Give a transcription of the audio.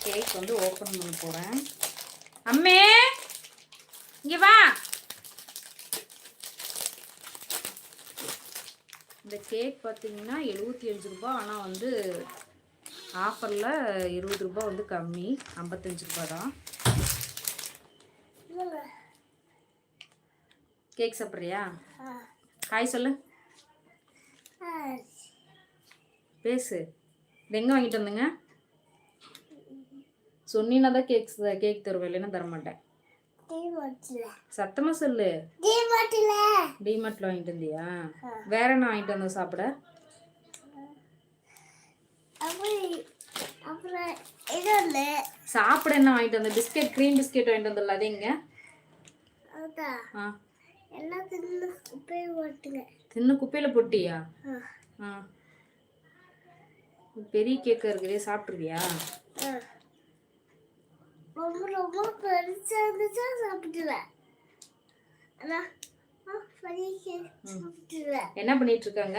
Cake வந்து open பண்ண போகிறேன். அம்மே இங்கே வா. இந்த கேக் பார்த்தீங்கன்னா 75 ரூபா. ஆனால் வந்து ஆஃபரில் 20 ரூபா வந்து கம்மி, 55 ரூபா தான். கேக் சாப்பிட்றியா? ஹாய் சொல்லு, பேசு. இது எங்கே வாங்கிட்டு வந்தேங்க? சொன்னீன்னா தான் கேக் தருவேன், இல்லைன்னா தரமாட்டேன். சத்தமாக சொல்லு. டிமார்ட்ல வாங்கிட்டு வந்தியா? வேற என்ன வாங்கிட்டு வந்தோம் சாப்பிட? சாப்பிட என்ன வாங்கிட்டு வந்த? பிஸ்கெட், க்ரீம் பிஸ்கெட் வாங்கிட்டு வந்தல, அது எங்க? தின்னு குப்பையில போட்டியா? பெரிய கேக்கா இருக்குதே, சாப்பிட்டுருவியா? என்ன பண்ணிட்டு இருக்காங்க?